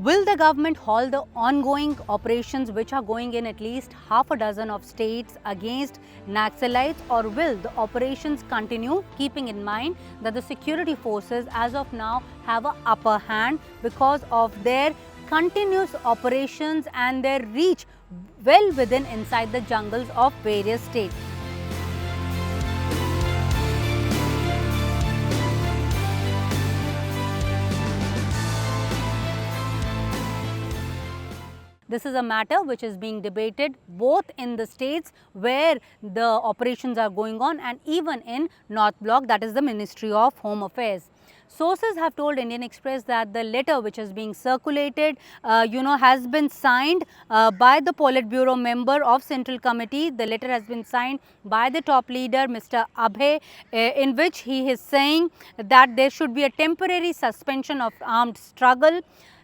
Will the government halt the ongoing operations which are going in at least half a dozen of states against Naxalites, or will the operations continue, keeping in mind that the security forces as of now have an upper hand because of their continuous operations and their reach well within inside the jungles of various states? This is a matter which is being debated both in the states where the operations are going on and even in North Block, that is the Ministry of Home Affairs. Sources have told Indian Express that the letter which is being circulated, has been signed by the Politburo member of Central Committee. The letter has been signed by the top leader, Mr. Abhay, in which he is saying that there should be a temporary suspension of armed struggle.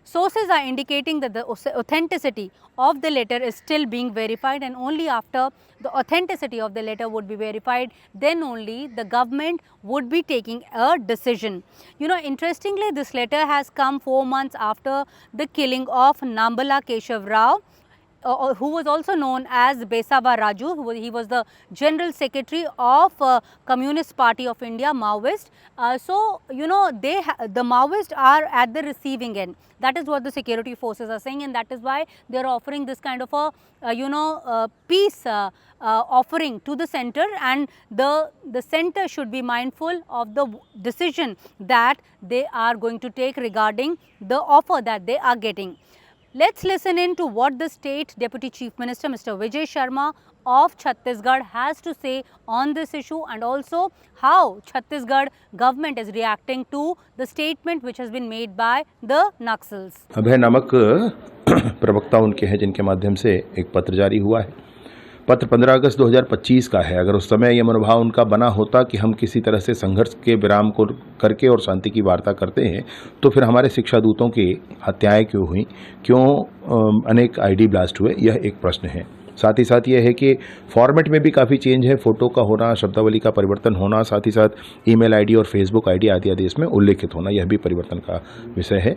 Sources are indicating that the authenticity of the letter is still being verified, and only after the authenticity of the letter would be verified, then only the government would be taking a decision. Interestingly, this letter has come 4 months after the killing of Nambala Keshav Rao, who was also known as Besava Raju. He was the General Secretary of Communist Party of India, Maoist. The Maoists are at the receiving end. That is what the security forces are saying, and that is why they are offering this kind of a peace offering to the center, and the center should be mindful of the decision that they are going to take regarding the offer that they are getting. Let's listen in to what the State Deputy Chief Minister, Mr. Vijay Sharma of Chhattisgarh has to say on this issue, and also how Chhattisgarh government is reacting to the statement which has been made by the Naxals. अभय नामक प्रवक्ता उनके हैं जिनके माध्यम से एक पत्र जारी हुआ है। पत्र 15 अगस्त 2025 का है। अगर उस समय ये मनोभाव उनका बना होता कि हम किसी तरह से संघर्ष के विराम को करके और शांति की वार्ता करते हैं, तो फिर हमारे शिक्षा दूतों की हत्याएं क्यों हुई, क्यों अनेक आईडी ब्लास्ट हुए, यह एक प्रश्न है। साथ ही साथ यह है कि फॉर्मेट में भी काफ़ी चेंज है, फ़ोटो का होना, शब्दावली का परिवर्तन होना, साथ ही साथ ईमेल आईडी और फेसबुक आईडी आदि आदि इसमें उल्लेखित होना, यह भी परिवर्तन का विषय है।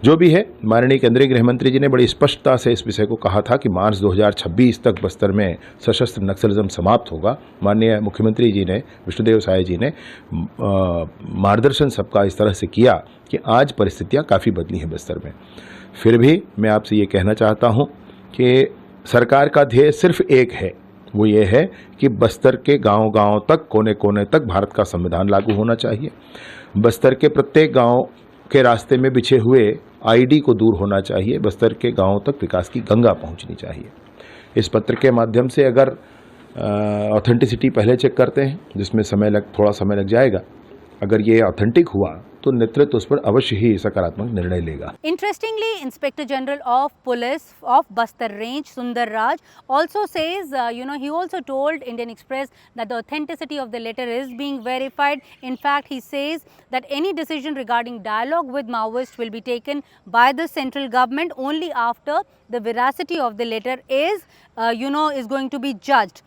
जो भी है, माननीय केंद्रीय गृह मंत्री जी ने बड़ी स्पष्टता से इस विषय को कहा था कि मार्च 2026 तक बस्तर में सशस्त्र नक्सलिज्म समाप्त होगा। माननीय मुख्यमंत्री जी ने, विष्णुदेव साय जी ने मार्गदर्शन सबका इस तरह से किया कि आज परिस्थितियाँ काफ़ी बदली हैं बस्तर में। फिर भी मैं आपसे ये कहना चाहता हूँ कि सरकार का ध्येय सिर्फ एक है, वो ये है कि बस्तर के गांव-गांव तक, कोने-कोने तक भारत का संविधान लागू होना चाहिए। बस्तर के प्रत्येक गांव के रास्ते में बिछे हुए आईडी को दूर होना चाहिए। बस्तर के गांवों तक विकास की गंगा पहुंचनी चाहिए। इस पत्र के माध्यम से अगर ऑथेंटिसिटी पहले चेक करते हैं, जिसमें थोड़ा समय लग जाएगा, अगर ये ऑथेंटिक हुआ तो नेतृत्व उस पर अवश्य ही सकारात्मक निर्णय लेगा। Interestingly, Inspector General of Police of Bastar Range, Sundar Raj, also says, he also told Indian Express that the authenticity of the letter is being verified. In fact, he says that any decision regarding dialogue with Maoists will be taken by the central government only after the veracity of the letter is going to be judged.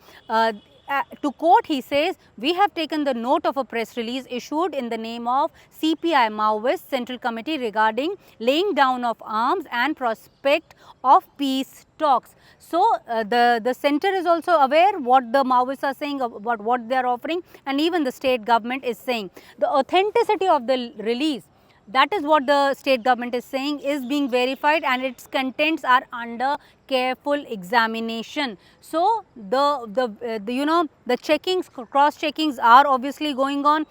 To quote, he says, "We have taken the note of a press release issued in the name of CPI Maoist Central Committee regarding laying down of arms and prospect of peace talks." So, the center is also aware what the Maoists are saying about what they are offering, and even the state government is saying. The authenticity of the release, that is what the state government is saying, is being verified, and its contents are under careful examination. So the checkings, cross checkings are obviously going on,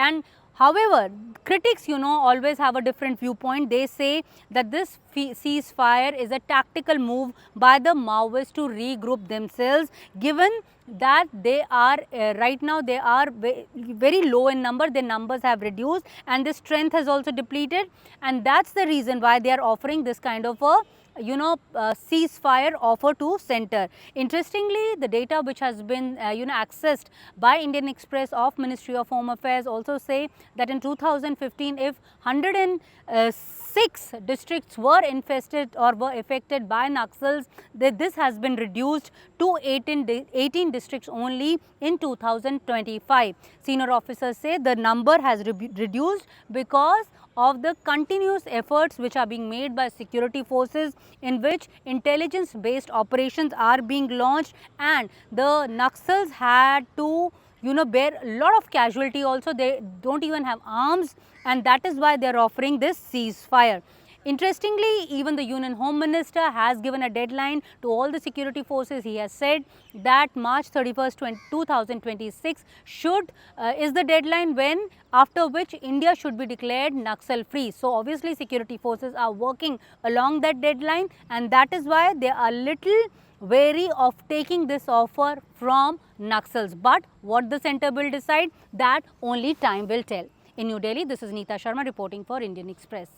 and however, critics always have a different viewpoint. They say that this ceasefire is a tactical move by the Maoists to regroup themselves, given that they are right now they are very low in number. Their numbers have reduced and their strength has also depleted, and that's the reason why they are offering this kind of a ceasefire offer to center. Interestingly, the data which has been accessed by Indian Express of Ministry of Home Affairs also say that in 2015, if 106 districts were infested or were affected by Naxals, this has been reduced to 18 districts only in 2025. Senior officers say the number has reduced because of the continuous efforts which are being made by security forces, in which intelligence based operations are being launched, and the Naxals had to bear a lot of casualty also. They don't even have arms, and that is why they are offering this ceasefire. Interestingly, even the Union Home Minister has given a deadline to all the security forces. He has said that March 31st, 2026 is the deadline when after which India should be declared Naxal free. So obviously security forces are working along that deadline, and that is why they are little wary of taking this offer from Naxals. But what the centre will decide, that only time will tell. In New Delhi, this is Neeta Sharma reporting for Indian Express.